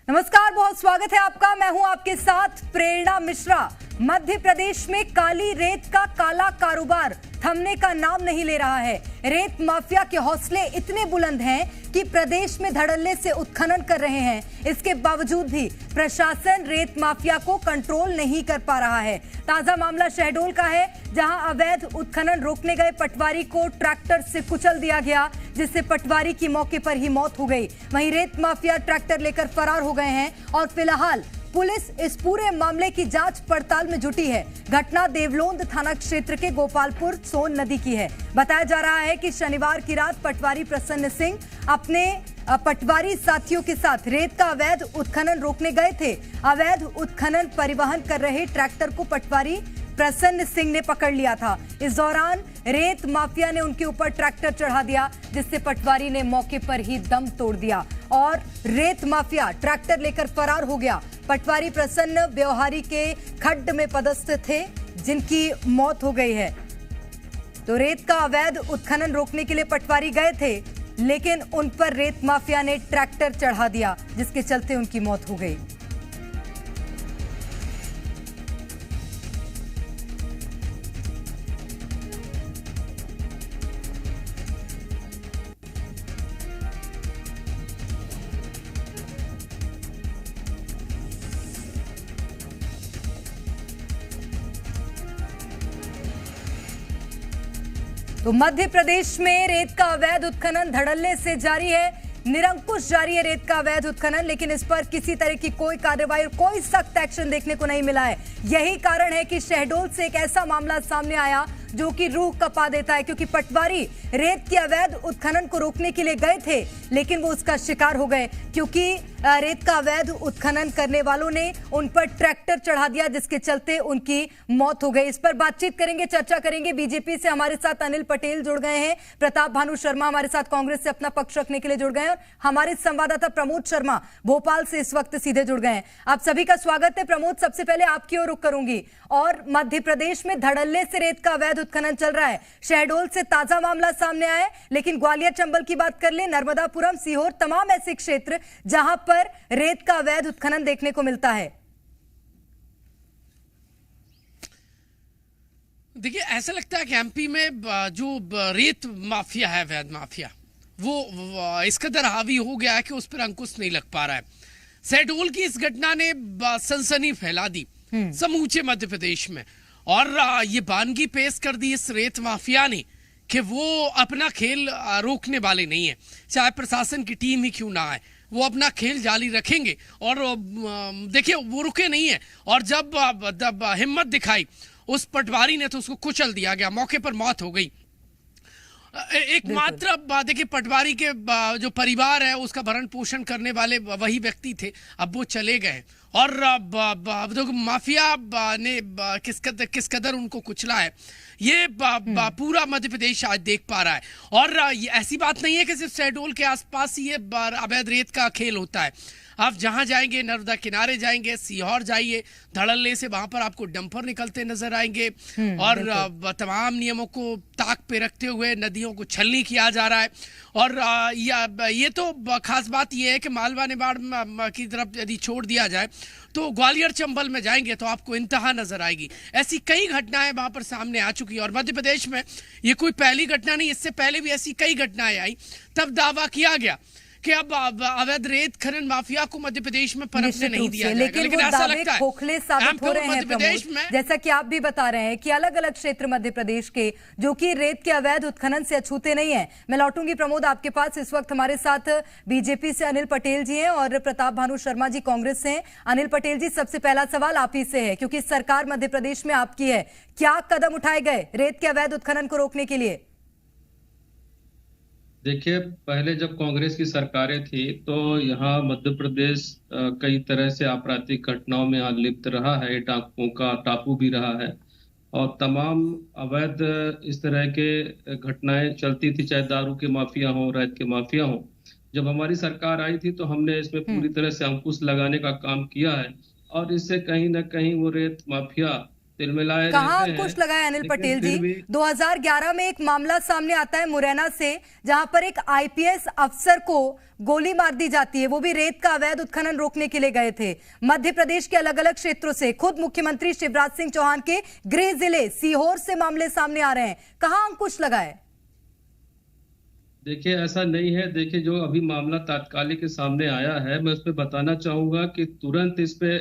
नमस्कार, बहुत स्वागत है आपका। मैं हूं आपके साथ प्रेरणा मिश्रा। मध्य प्रदेश में काली रेत का काला कारोबार थमने का नाम नहीं ले रहा है। रेत माफिया के हौसले इतने बुलंद हैं कि प्रदेश में धड़ल्ले से उत्खनन कर रहे हैं। इसके बावजूद भी प्रशासन रेत माफिया को कंट्रोल नहीं कर पा रहा है। ताजा मामला शहडोल का है, जहां अवैध उत्खनन रोकने गए पटवारी को ट्रैक्टर से कुचल दिया गया, जिससे पटवारी की मौके पर ही मौत हो गई। वहीं रेत माफिया ट्रैक्टर लेकर फरार हो गए हैं और फिलहाल पुलिस इस पूरे मामले की जांच पड़ताल में जुटी है। घटना देवलोंद थाना क्षेत्र के गोपालपुर सोन नदी की है। बताया जा रहा है कि शनिवार की रात पटवारी प्रसन्न सिंह अपने पटवारी साथियों के साथ रेत का अवैध उत्खनन रोकने गए थे। अवैध उत्खनन परिवहन कर रहे ट्रैक्टर को पटवारी प्रसन्न सिंह ने पकड़ लिया था। इस दौरान रेत माफिया ने उनके ऊपर ट्रैक्टर चढ़ा दिया, जिससे पटवारी ने मौके पर ही दम तोड़ दिया और रेत माफिया ट्रैक्टर लेकर फरार हो गया। पटवारी प्रसन्न व्यवहारी के खड्ड में पदस्थ थे, जिनकी मौत हो गई है। तो रेत का अवैध उत्खनन रोकने के लिए पटवारी गए थे, लेकिन उन पर रेत माफिया ने ट्रैक्टर चढ़ा दिया, जिसके चलते उनकी मौत हो गई। तो मध्य प्रदेश में रेत का अवैध उत्खनन धड़ल्ले से जारी है। निरंकुश जारी है रेत का अवैध उत्खनन, लेकिन इस पर किसी तरह की कोई कार्रवाई और कोई सख्त एक्शन देखने को नहीं मिला है। यही कारण है कि शहडोल से एक ऐसा मामला सामने आया जो कि रूह कपा देता है, क्योंकि पटवारी रेत के अवैध उत्खनन को रोकने के लिए गए थे, लेकिन वो उसका शिकार हो गए, क्योंकि रेत का अवैध उत्खनन करने वालों ने उन पर ट्रैक्टर चढ़ा दिया, जिसके चलते उनकी मौत हो गई। इस पर बातचीत करेंगे, चर्चा करेंगे। बीजेपी से हमारे साथ अनिल पटेल जुड़ गए हैं, प्रताप भानु शर्मा हमारे साथ कांग्रेस से अपना पक्ष रखने के लिए जुड़ गए हैं, और हमारे संवाददाता प्रमोद शर्मा भोपाल से इस वक्त सीधे जुड़ गए हैं। आप सभी का स्वागत है। प्रमोद, सबसे पहले आपकी ओर रुख करूंगी। और मध्य प्रदेश में धड़ल्ले से रेत का अवैध उत्खनन चल रहा है। शहडोल से ताजा मामला सामने आया है, लेकिन ग्वालियर चंबल की बात कर ले, नर्मदापुरम, सीहोर, तमाम ऐसे क्षेत्र जहां पर रेत का अवैध उत्खनन देखने को मिलता है। देखिए, ऐसा लगता है कि एमपी में जो रेत माफिया है, अवैध माफिया, वो इस कदर हावी हो गया है कि उस पर अंकुश नहीं लग पा रहा है। शहडोल की इस घटना ने सनसनी फैला दी समूचे मध्य प्रदेश में, और ये बानगी पेश कर दी इस रेत माफिया ने कि वो अपना खेल रोकने वाले नहीं है। चाहे प्रशासन की टीम ही क्यों ना आए, वो अपना खेल जारी रखेंगे। और देखिए, वो रुके नहीं है, और जब हिम्मत दिखाई उस पटवारी ने तो उसको कुचल दिया गया, मौके पर मौत हो गई। एकमात्र देखिए, पटवारी के जो परिवार है उसका भरण पोषण करने वाले वही व्यक्ति थे, अब वो चले गए। और माफिया ने किस कदर उनको कुचला है, ये पूरा मध्य प्रदेश आज देख पा रहा है। और ये ऐसी बात नहीं है कि सिर्फ शहडोल के आसपास ये अवैध रेत का खेल होता है। आप जहां जाएंगे, नर्मदा किनारे जाएंगे, सीहोर जाइए, धड़ल्ले से वहां पर आपको डंपर निकलते नजर आएंगे, और तमाम नियमों को ताक पे रखते हुए नदियों को छलनी किया जा रहा है। और ये तो खास बात ये है कि मालवा निमाड़ की तरफ यदि छोड़ दिया जाए तो ग्वालियर चंबल में जाएंगे तो आपको इंतहा नजर आएगी। ऐसी कई घटनाएं वहां पर सामने आ चुकी है, और मध्य प्रदेश में ये कोई पहली घटना नहीं, इससे पहले भी ऐसी कई घटनाएं आई। तब दावा किया गया कि अब अवैध रेत खनन माफिया को मध्य प्रदेश में पनपने नहीं दिया जाएगा, लेकिन वो दावे खोखले साबित हो रहे हैं प्रमोद। जैसा कि आप भी बता रहे हैं कि अलग अलग क्षेत्र मध्य प्रदेश के जो कि रेत के अवैध उत्खनन से अछूते नहीं है। मैं लौटूंगी प्रमोद आपके पास। इस वक्त हमारे साथ बीजेपी से अनिल पटेल जी हैं और प्रताप भानु शर्मा जी कांग्रेस से हैं। अनिल पटेल जी, सबसे पहला सवाल आप ही से है, क्योंकि सरकार मध्य प्रदेश में आपकी है। क्या कदम उठाए गए रेत के अवैध उत्खनन को रोकने के लिए? देखिए, पहले जब कांग्रेस की सरकारें थी तो यहाँ मध्य प्रदेश कई तरह से आपराधिक घटनाओं में लिप्त रहा है, डाकुओं का टापू भी रहा है, और तमाम अवैध इस तरह के घटनाएं चलती थी, चाहे दारू के माफिया हो, रेत के माफिया हो। जब हमारी सरकार आई थी तो हमने इसमें पूरी तरह से अंकुश लगाने का काम किया है, और इससे कहीं ना कहीं वो रेत माफिया तिलमिलाए कहाँ रहते हैं। अंकुश लगा है अनिल लेकिन पटेल फिर जी? भी 2011 में एक मामला सामने आता है मुरैना से, जहां पर एक आईपीएस अफसर को गोली मार दी जाती है, वो भी रेत का अवैध उत्खनन रोकने के लिए गए थे। मध्य प्रदेश के अलग अलग क्षेत्रों से खुद मुख्यमंत्री शिवराज सिंह चौहान के गृह जिले सीहोर से मामले सामने आ रहे हैं। कहाँ अंकुश लगा है? देखिए, ऐसा नहीं है। देखिए, जो अभी मामला तात्कालिक के सामने आया है, मैं उस पर बताना चाहूंगा कि तुरंत इस पे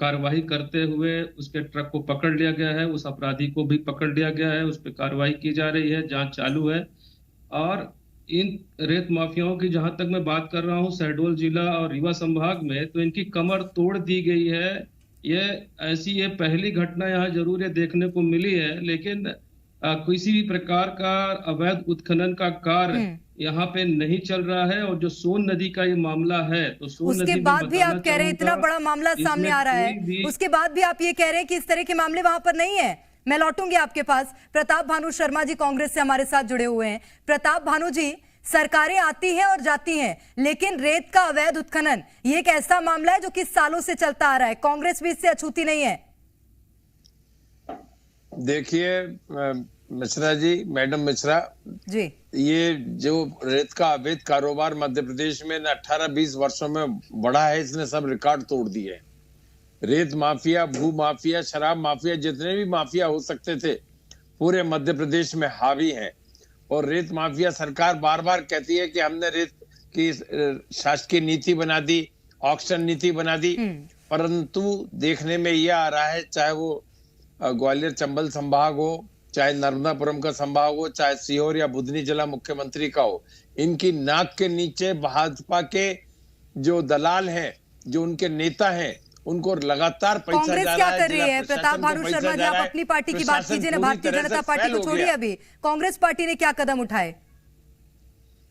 कार्रवाई करते हुए उसके ट्रक को पकड़ लिया गया है, उस अपराधी को भी पकड़ लिया गया है, उस पर कार्रवाई की जा रही है, जांच चालू है। और इन रेत माफियाओं की जहां तक मैं बात कर रहा हूं, शहडोल जिला और रीवा संभाग में, तो इनकी कमर तोड़ दी गई है। ये पहली घटना यहाँ जरूर ये देखने को मिली है, लेकिन किसी भी प्रकार का अवैध उत्खनन का कार्य यहाँ पे नहीं चल रहा है। और जो सोन नदी का ये मामला है, तो सोन नदी उसके में बाद भी आप कह रहे हैं इतना चाहूंगा, बड़ा मामला सामने आ रहा है, उसके बाद भी आप ये कह रहे हैं कि इस तरह के मामले वहां पर नहीं है। मैं लौटूंगी आपके पास। प्रताप भानु शर्मा जी कांग्रेस से हमारे साथ जुड़े हुए हैं। प्रताप भानु जी, सरकारें आती हैं और जाती हैं, लेकिन रेत का अवैध उत्खनन ये एक ऐसा मामला है जो कि सालों से चलता आ रहा है, कांग्रेस भी इससे अछूती नहीं है। देखिए मिश्रा जी, मैडम मिश्रा जी, ये जो रेत का अवैध कारोबार मध्य प्रदेश में 18-20 वर्षों में बढ़ा है, इसने सब रिकॉर्ड तोड़ दिए। रेत माफिया, भू माफिया, शराब माफिया, जितने भी माफिया हो सकते थे पूरे मध्य प्रदेश में हावी हैं। और रेत माफिया सरकार बार बार कहती है कि हमने रेत की शासकीय नीति बना दी, ऑक्शन नीति बना दी, परंतु देखने में यह आ रहा है, चाहे वो ग्वालियर चंबल संभाग हो, चाहे नर्मदापुरम का संभाग हो, चाहे सीहोर या बुधनी जिला मुख्यमंत्री का हो, इनकी नाक के नीचे भाजपा के जो दलाल हैं, जो उनके नेता हैं, उनको लगातार पैसा जा रहा है। कांग्रेस क्या कर रही है? प्रताप भानु शर्मा जी, आप अपनी पार्टी की बात कीजिए ना, भारतीय जनता पार्टी को छोड़िए अभी। कांग्रेस पार्टी ने क्या कदम उठाए?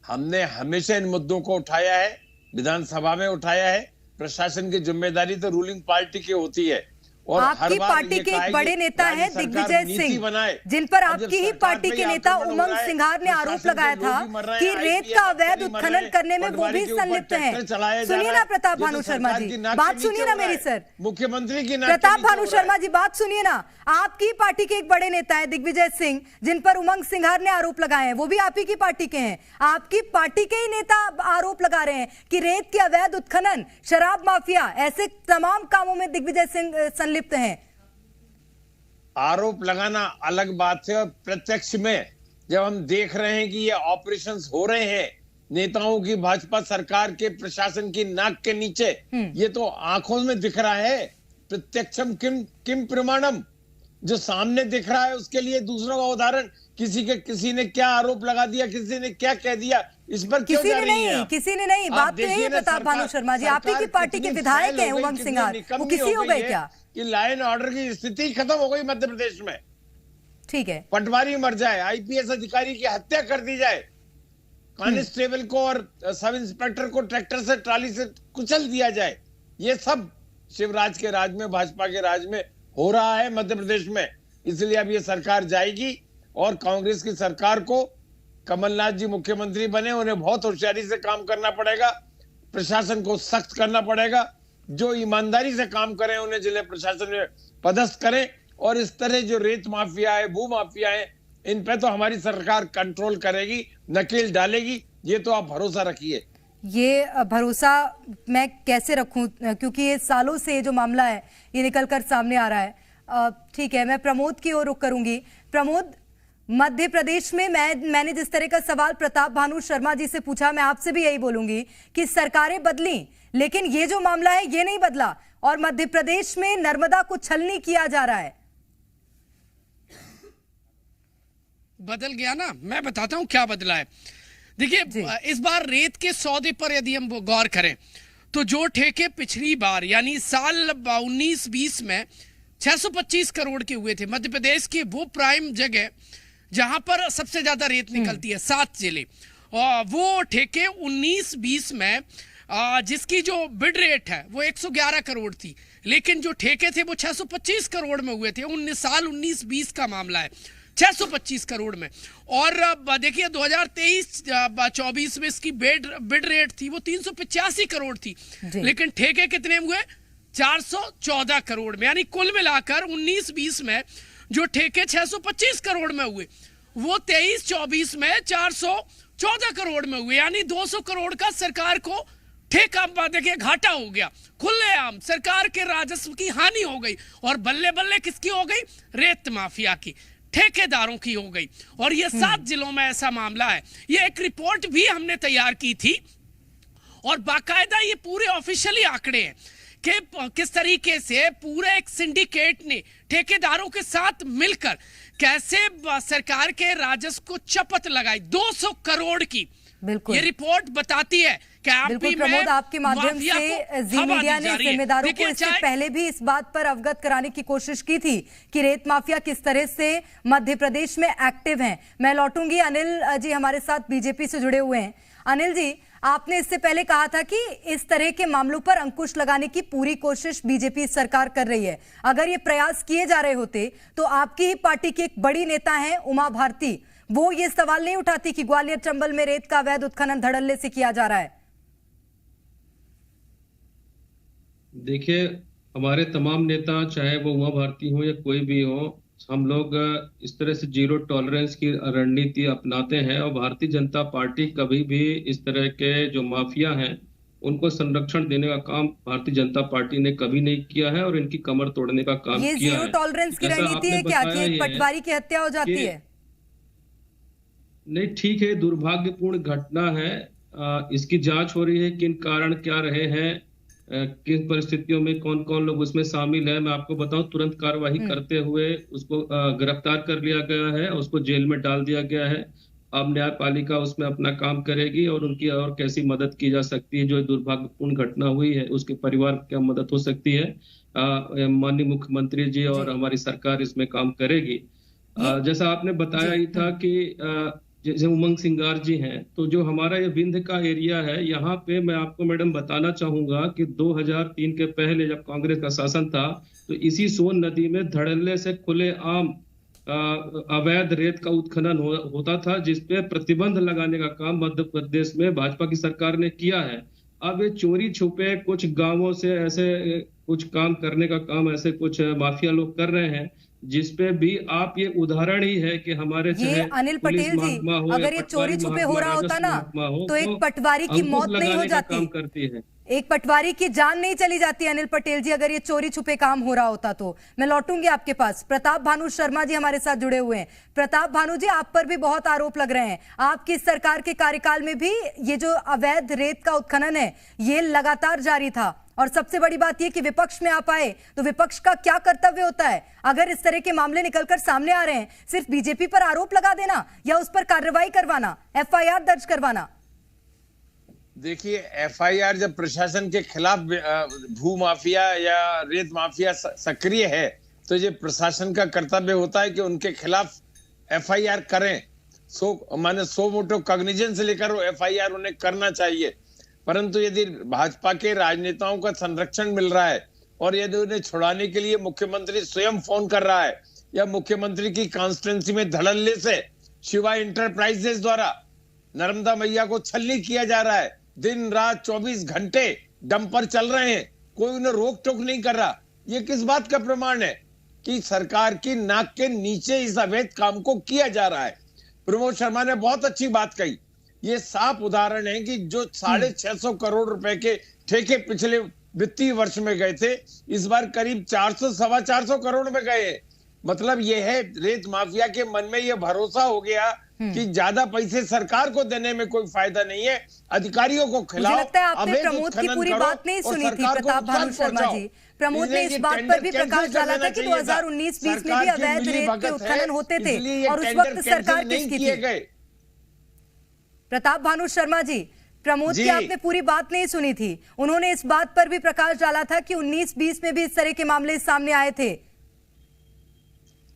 हमने हमेशा इन मुद्दों को उठाया है, विधानसभा में उठाया है। प्रशासन की जिम्मेदारी तो रूलिंग पार्टी की होती है। और आपकी पार्टी के एक बड़े नेता हैं दिग्विजय सिंह, जिन पर आपकी ही पार्टी के नेता उमंग सिंघार ने आरोप लगाया था कि रेत का अवैध उत्खनन करने में वो भी संलिप्त हैं। सुनिए ना प्रताप भानु शर्मा जी, बात सुनिए ना मेरी सर। मुख्यमंत्री की प्रताप भानु शर्मा जी, बात सुनिए ना। आपकी पार्टी के एक बड़े नेता है दिग्विजय सिंह, जिन पर उमंग सिंघार ने आरोप लगाए हैं, वो भी आप ही की पार्टी के हैं। आपकी पार्टी के ही नेता आरोप लगा रहे हैं कि रेत के अवैध उत्खनन, शराब माफिया, ऐसे तमाम कामों में दिग्विजय सिंह संलिप्त हैं। आरोप लगाना अलग बात है, और प्रत्यक्ष में जब हम देख रहे हैं कि ये ऑपरेशंस हो रहे हैं नेताओं की, भाजपा सरकार के प्रशासन की नाक के नीचे, ये तो आंखों में दिख रहा है। प्रत्यक्षम किम प्रमाणम, जो सामने दिख रहा है उसके लिए दूसरों का उदाहरण। किसी ने क्या आरोप लगा दिया, किसी ने क्या कह दिया, इस पर क्यों जा रही हैं आप? किसी ने नहीं। बात तो यही है प्रताप भानु शर्मा जी, आप ही की पार्टी के विधायक हैं उमंग सिंघार, वो किसी हो गए क्या? कि लॉ एंड ऑर्डर की स्थिति खत्म हो गई मध्य प्रदेश में। ठीक है, पटवारी मर जाए, आईपीएस अधिकारी की हत्या कर दी जाए, कांस्टेबल को और सब इंस्पेक्टर को ट्रैक्टर से, ट्राली से कुचल दिया जाए, ये सब शिवराज के राज में, भाजपा के राज में हो रहा है मध्य प्रदेश में। इसलिए अब ये सरकार जाएगी और कांग्रेस की सरकार को, कमलनाथ जी मुख्यमंत्री बने, उन्हें बहुत होशियारी से काम करना पड़ेगा, प्रशासन को सख्त करना पड़ेगा। जो ईमानदारी से काम करें उन्हें जिले प्रशासन में पदस्थ करें। और इस तरह जो रेत माफिया है, भू माफिया है, इन पे तो हमारी सरकार कंट्रोल करेगी, नकेल डालेगी, ये तो आप भरोसा रखिए। ये भरोसा मैं कैसे रखूं, क्योंकि ये सालों से जो मामला है ये निकलकर सामने आ रहा है। ठीक है, मैं प्रमोद की ओर रुख करूंगी। प्रमोद, मध्य प्रदेश में मैंने जिस तरह का सवाल प्रताप भानु शर्मा जी से पूछा, मैं आपसे भी यही बोलूंगी कि सरकारें बदली, लेकिन ये जो मामला है ये नहीं बदला, और मध्य प्रदेश में नर्मदा को छलनी किया जा रहा है। बदल गया ना, मैं बताता हूं क्या बदला है। देखिए, इस बार रेत के सौदे पर यदि हम गौर करें तो जो ठेके पिछली बार यानी साल 19-20 में 625 करोड़ के हुए थे, मध्य प्रदेश की वो प्राइम जगह जहां पर सबसे ज्यादा रेत निकलती है, 7 जिले, और वो ठेके 19-20 में जिसकी जो बिड रेट है वो 111 करोड़ थी, लेकिन जो ठेके थे वो 625 करोड़ में हुए थे। 19-20 का मामला है, 625 करोड़ में। और देखिए 2023-24 में इसकी बिड रेट थी वो 385 करोड़ थी, लेकिन ठेके कितने हुए? 414 करोड़ में, यानी कुल मिलाकर 19-20 में जो ठेके 625 करोड़ में हुए वो 23-24 में 414 करोड़ में हुए, यानी 200 करोड़ का सरकार को ठेका देखिए घाटा हो गया, खुलेआम सरकार के राजस्व की हानि हो गई। और बल्ले बल्ले किसकी हो गई? रेत माफिया की, ठेकेदारों की हो गई। और ये 7 जिलों में ऐसा मामला है। ये एक रिपोर्ट भी हमने तैयार की थी और बाकायदा ये पूरे ऑफिशियली आंकड़े हैं कि किस तरीके से पूरे एक सिंडिकेट ने ठेकेदारों के साथ मिलकर कैसे सरकार के राजस्व को चपत लगाई 200 करोड़ की। बिल्कुल ये रिपोर्ट बताती है कि बिल्कुल प्रमोद, आपके माध्यम से जी मीडिया ने जिम्मेदारों को इससे पहले भी इस बात पर अवगत कराने की कोशिश की थी कि रेत माफिया किस तरह से मध्य प्रदेश में एक्टिव हैं। मैं लौटूंगी, अनिल जी हमारे साथ बीजेपी से जुड़े हुए हैं। अनिल जी, आपने इससे पहले कहा था कि इस तरह के मामलों पर अंकुश लगाने की पूरी कोशिश बीजेपी सरकार कर रही है। अगर ये प्रयास किए जा रहे होते तो आपकी ही पार्टी की एक बड़ी नेता है उमा भारती, वो ये सवाल नहीं उठाती कि ग्वालियर चंबल में रेत का अवैध उत्खनन धड़ल्ले से किया जा रहा है। देखिए, हमारे तमाम नेता, चाहे वो उमा भारती हो या कोई भी हो, हम लोग इस तरह से जीरो टॉलरेंस की रणनीति अपनाते हैं। और भारतीय जनता पार्टी कभी भी इस तरह के जो माफिया हैं उनको संरक्षण देने का काम भारतीय जनता पार्टी ने कभी नहीं किया है और इनकी कमर तोड़ने का काम किया है। ये जीरो टॉलरेंस की रणनीति है क्या कि एक पटवारी की हत्या हो जाती है? नहीं, ठीक है, दुर्भाग्यपूर्ण घटना है। इसकी जांच हो रही है, किन कारण क्या रहे हैं, किन परिस्थितियों में कौन कौन लोग उसमें शामिल है। मैं आपको बताऊं, तुरंत कार्यवाही करते हुए उसको गिरफ्तार कर लिया गया है, उसको जेल में डाल दिया गया है। अब न्यायपालिका उसमें अपना काम करेगी और उनकी और कैसी मदद की जा सकती है, जो दुर्भाग्यपूर्ण घटना हुई है उसके परिवार को क्या मदद हो सकती है, माननीय मुख्यमंत्री जी और हमारी सरकार इसमें काम करेगी। जैसा आपने बताया ही था कि जैसे उमंग सिंगार जी हैं, तो जो हमारा ये विंध्य का एरिया है, यहाँ पे मैं आपको मैडम बताना चाहूंगा कि 2003 के पहले जब कांग्रेस का शासन था तो इसी सोन नदी में धड़ल्ले से खुलेआम अवैध रेत का उत्खनन होता था, जिसपे प्रतिबंध लगाने का काम मध्य प्रदेश में भाजपा की सरकार ने किया है। अब ये चोरी छुपे कुछ गांवों से ऐसे कुछ काम करने का काम ऐसे कुछ माफिया लोग कर रहे हैं, जिसपे भी आप ये उदाहरण ही है कि हमारे ये अनिल पटेल जी, अगर ये चोरी छुपे हो रहा होता ना तो एक पटवारी की मौत नहीं हो जाती, काम करती है, एक पटवारी की जान नहीं चली जाती अनिल पटेल जी, अगर ये चोरी छुपे काम हो रहा होता तो। मैं लौटूंगी आपके पास। प्रताप भानु शर्मा जी हमारे साथ जुड़े हुए हैं। प्रताप भानु जी, आप पर भी बहुत आरोप लग रहे हैं, आपकी सरकार के कार्यकाल में भी ये जो अवैध रेत का उत्खनन है ये लगातार जारी था। और सबसे बड़ी बात यह कि विपक्ष में आप आए तो विपक्ष का क्या कर्तव्य होता है? अगर इस तरह के मामले निकलकर सामने आ रहे हैं, सिर्फ बीजेपी पर आरोप लगा देना या उस पर कार्रवाई करवाना, एफआईआर दर्ज करवाना? देखिए, एफआईआर जब प्रशासन के खिलाफ भू माफिया या रेत माफिया सक्रिय है तो ये प्रशासन का कर्तव्य होता है कि उनके खिलाफ एफआईआर करें। सो मोटो कॉग्निजेंस से लेकर वो एफआईआर उन्हें करना चाहिए। परंतु यदि भाजपा के राजनेताओं का संरक्षण मिल रहा है और यदि उन्हें छुड़ाने के लिए मुख्यमंत्री स्वयं फोन कर रहा है या मुख्यमंत्री की कॉन्स्टिट्यूंसी में धड़ल्ले से शिवा इंटरप्राइजेस द्वारा नर्मदा मैया को छलनी किया जा रहा है, दिन रात 24 घंटे डंपर चल रहे हैं, कोई उन्हें रोक टोक नहीं कर रहा, ये किस बात का प्रमाण है कि सरकार की नाक के नीचे इस अवैध काम को किया जा रहा है? प्रमोद शर्मा ने बहुत अच्छी बात कही। ये साफ उदाहरण है कि जो 650 करोड़ रुपए के ठेके पिछले वित्तीय वर्ष में गए थे, इस बार करीब 400-425 करोड़ में गए। मतलब ये है, रेत माफिया के मन में ये भरोसा हो गया कि ज्यादा पैसे सरकार को देने में कोई फायदा नहीं है, अधिकारियों को खिलाओ। मुझे लगता है आपने प्रमोद की पूरी बात नहीं सुनी थी प्रताप भानु शर्मा जी। प्रमोद ने इस बात पर भी प्रकाश डाला था कि 2019-20 में भी अवैध रेत के उत्खनन होते थे और उस वक्त सरकार किसकी थी? प्रताप भानु शर्मा जी, प्रमोद की आपने पूरी बात नहीं सुनी थी। उन्होंने इस बात पर भी प्रकाश डाला था कि 19-20 में भी इस तरह के मामले सामने आए थे।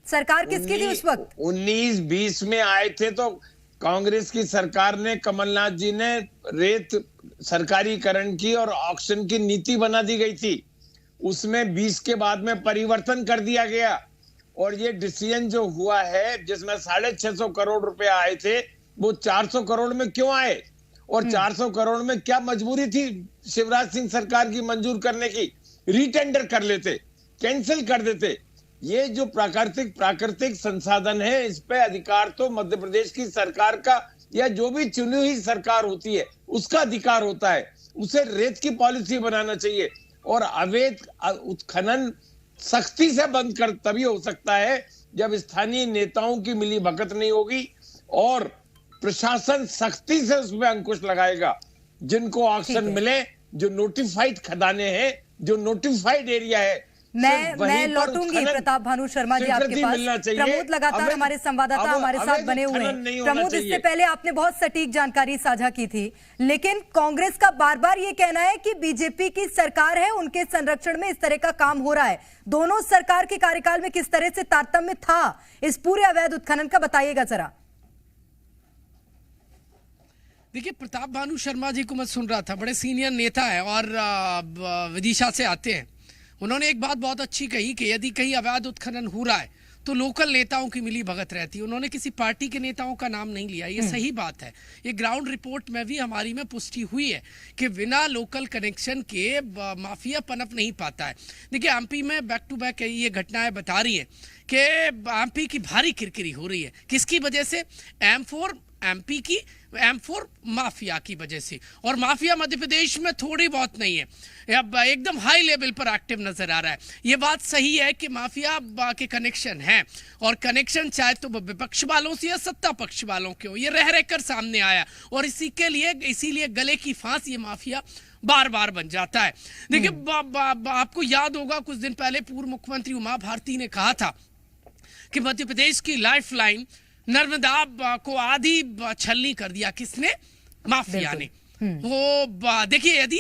सरकार किसकी थी उस वक्त? 19-20 में आए थे तो कांग्रेस की सरकार ने, कमलनाथ जी ने रेत सरकारीकरण की और ऑक्शन की नीति बना दी गई थी। उसमें 20 के बाद में परिवर्तन कर दिया गया और ये डिसीजन जो हुआ है जिसमें 650 करोड़ रुपए आए थे, वो 400 करोड़ में क्यों आए और 400 करोड़ में क्या मजबूरी थी शिवराज सिंह सरकार की मंजूर करने की? रीटेंडर कर लेते, कैंसिल कर देते। ये जो प्राकृतिक संसाधन है, इस पे अधिकार तो मध्य प्रदेश की सरकार का या जो भी चुनी हुई सरकार होती है उसका अधिकार होता है। उसे रेत की पॉलिसी बनाना चाहिए और अवैध उत्खनन सख्ती से बंद कर तभी हो सकता है जब स्थानीय नेताओं की मिली भगत नहीं होगी और प्रशासन सख्ती से उसमें अंकुश लगाएगा। जिनको ऑक्शन मिले, जो नोटिफाइड खदानें हैं, जो नोटिफाइड एरिया है, मैं लौटूंगी प्रताप भानु शर्मा जी आपके पास। प्रमोद लगातार हमारे संवाददाता हमारे साथ बने हुए हैं। प्रमोद, इससे पहले आपने बहुत सटीक जानकारी साझा की थी, लेकिन कांग्रेस का बार बार ये कहना है कि बीजेपी की सरकार है, उनके संरक्षण में इस तरह का काम हो रहा है। दोनों सरकार के कार्यकाल में किस तरह से तारतम्य था इस पूरे अवैध उत्खनन का, बताइएगा जरा। देखिए, प्रताप भानु शर्मा जी को मैं सुन रहा था, बड़े सीनियर नेता है और विदिशा से आते हैं। उन्होंने एक बात बहुत अच्छी कही कि यदि कहीं अवैध उत्खनन हो रहा है तो लोकल नेताओं की मिली भगत रहती है। उन्होंने किसी पार्टी के नेताओं का नाम नहीं लिया, ये सही बात है। ये ग्राउंड रिपोर्ट में भी हमारी में पुष्टि हुई है कि बिना लोकल कनेक्शन के माफिया पनप नहीं पाता है। देखिए, एमपी में बैक टू बैक ये घटनाएं बता रही है कि एमपी की भारी किरकिरी हो रही है। किसकी वजह से? एमपी की M4 माफिया की वजह से। और माफिया मध्य प्रदेश में थोड़ी बहुत नहीं है, अब एकदम हाई लेवल पर एक्टिव नजर आ रहा है। ये बात सही है कि माफिया के कनेक्शन है, और कनेक्शन चाहे तो विपक्ष वालों से या सत्ता पक्ष वालों के हो, ये रह रहकर सामने आया और इसीलिए गले की फांस ये माफिया बार बार बन जाता है। देखिए, आपको याद होगा कुछ दिन पहले पूर्व मुख्यमंत्री उमा भारती ने कहा था कि मध्य प्रदेश की लाइफलाइन नर्मदा को आधी छलनी कर दिया। किसने? माफिया ने। वो देखिए, यदि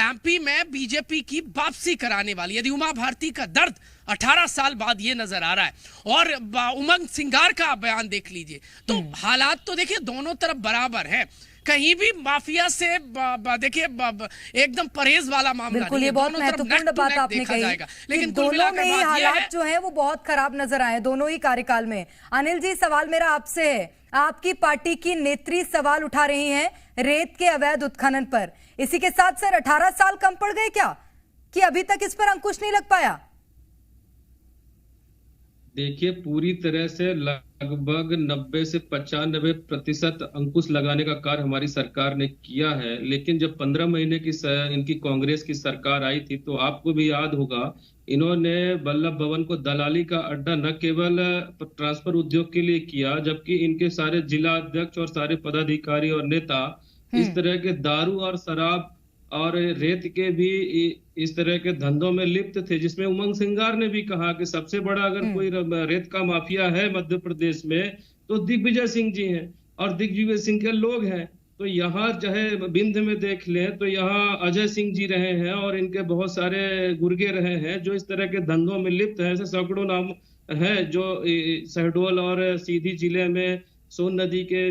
एमपी में बीजेपी की वापसी कराने वाली, यदि उमा भारती का दर्द 18 साल बाद ये नजर आ रहा है और उमंग सिंगार का आप बयान देख लीजिए, तो हालात तो देखिए दोनों तरफ बराबर है। कहीं भी माफिया से देखिए एकदम परहेज वाला मामला बिल्कुल, ये बहुत महत्वपूर्ण बात आपने कही। लेकिन दोनों में ही हालात जो है वो बहुत खराब नजर आए दोनों ही कार्यकाल में। अनिल जी, सवाल मेरा आपसे है, आपकी पार्टी की नेत्री सवाल उठा रही हैं रेत के अवैध उत्खनन पर। इसी के साथ सर 18 साल कम पड़ गए क्या कि अभी तक इस पर अंकुश नहीं लग पाया? देखिए, पूरी तरह से लगभग 90 से 95% अंकुश लगाने का कार्य हमारी सरकार ने किया है। लेकिन जब 15 महीने की इनकी कांग्रेस की सरकार आई थी तो आपको भी याद होगा, इन्होंने वल्लभ भवन को दलाली का अड्डा न केवल ट्रांसफर उद्योग के लिए किया, जबकि इनके सारे जिला अध्यक्ष और सारे पदाधिकारी और नेता इस तरह के दारू और शराब और रेत के भी इस तरह के धंधों में लिप्त थे, जिसमें उमंग सिंगार ने भी कहा कि सबसे बड़ा अगर कोई रेत का माफिया है मध्य प्रदेश में तो दिग्विजय सिंह जी हैं और दिग्विजय सिंह के लोग हैं। तो यहाँ चाहे बिंद में देख लें तो यहाँ अजय सिंह जी रहे हैं और इनके बहुत सारे गुर्गे रहे हैं जो इस तरह के धंधों में लिप्त हैं। ऐसे सैकड़ों नाम है जो शहडोल और सीधी जिले में सोन नदी के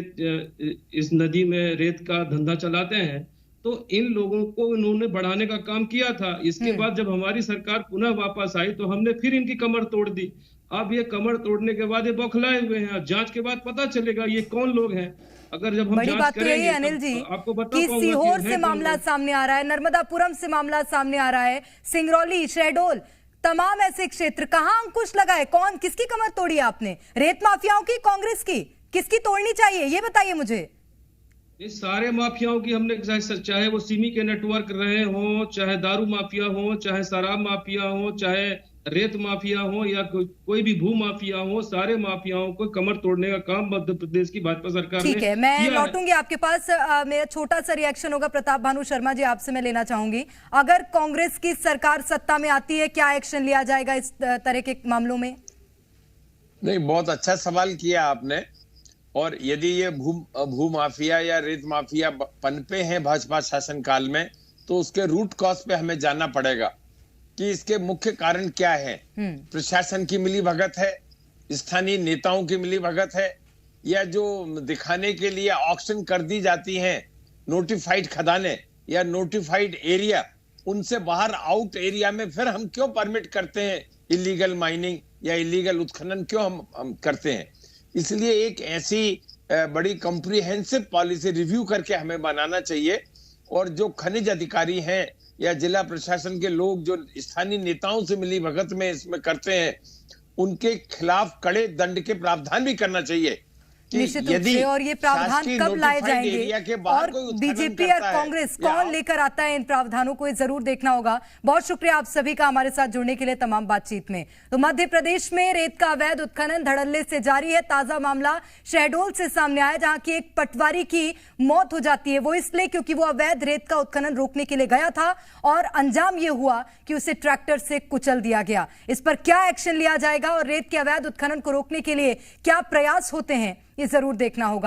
इस नदी में रेत का धंधा चलाते हैं। तो इन लोगों को इन्होंने बढ़ाने का काम किया था। इसके बाद जब हमारी सरकार पुनः वापस आई तो हमने फिर इनकी कमर तोड़ दी। अब ये कमर तोड़ने के बाद ये बौखलाए हुए हैं। जांच के बाद पता चलेगा ये कौन लोग हैं। अगर जब हम बड़ी बात तो यही है अनिल जी कि सीहोर से मामला सामने आ रहा है, नर्मदापुरम से मामला सामने आ रहा है, सिंगरौली, शहडोल, तमाम ऐसे क्षेत्र, कहां अंकुश लगा है? कौन, किसकी कमर तोड़ी आपने? रेत माफियाओं की, कांग्रेस की? किसकी तोड़नी चाहिए ये बताइए मुझे। इस सारे माफियाओं की हमने, चाहे वो सिमी के नेटवर्क रहे हों, चाहे दारू माफिया हो, चाहे शराब माफिया हो, चाहे रेत माफिया हो या कोई भी भू माफिया हो, सारे माफियाओं को कमर तोड़ने का काम मध्य प्रदेश की भाजपा सरकार ने किया है। ठीक है, मैं लौटूंगी आपके पास। मेरा छोटा सा रिएक्शन होगा प्रताप भानु शर्मा जी, आपसे मैं लेना चाहूंगी। अगर कांग्रेस की सरकार सत्ता में आती है, क्या एक्शन लिया जाएगा इस तरह के मामलों में? नहीं, बहुत अच्छा सवाल किया आपने। और यदि ये भू माफिया या रेत माफिया पनपे हैं भाजपा शासनकाल में, तो उसके रूट कॉज पे हमें जानना पड़ेगा कि इसके मुख्य कारण क्या है। प्रशासन की मिलीभगत है, स्थानीय नेताओं की मिलीभगत है, या जो दिखाने के लिए ऑक्शन कर दी जाती हैं नोटिफाइड खदानें या नोटिफाइड एरिया, उनसे बाहर आउट एरिया में फिर हम क्यों परमिट करते हैं इलीगल माइनिंग या इलीगल उत्खनन क्यों हम करते हैं? इसलिए एक ऐसी बड़ी कॉम्प्रिहेंसिव पॉलिसी रिव्यू करके हमें बनाना चाहिए। और जो खनिज अधिकारी हैं या जिला प्रशासन के लोग जो स्थानीय नेताओं से मिली भगत में इसमें करते हैं, उनके खिलाफ कड़े दंड के प्रावधान भी करना चाहिए। निश्चित रूप से। और ये प्रावधान कब लाए जाएंगे और बीजेपी और कांग्रेस कौन लेकर आता है इन प्रावधानों को, ये जरूर देखना होगा। बहुत शुक्रिया आप सभी का हमारे साथ जुड़ने के लिए तमाम बातचीत में। तो मध्य प्रदेश में रेत का अवैध उत्खनन धड़ल्ले से जारी है। ताजा मामला शहडोल से सामने आया, जहां की एक पटवारी की मौत हो जाती है, वो इसलिए क्योंकि वो अवैध रेत का उत्खनन रोकने के लिए गया था और अंजाम ये हुआ कि उसे ट्रैक्टर से कुचल दिया गया। इस पर क्या एक्शन लिया जाएगा और रेत के अवैध उत्खनन को रोकने के लिए क्या प्रयास होते हैं, ये जरूर देखना होगा।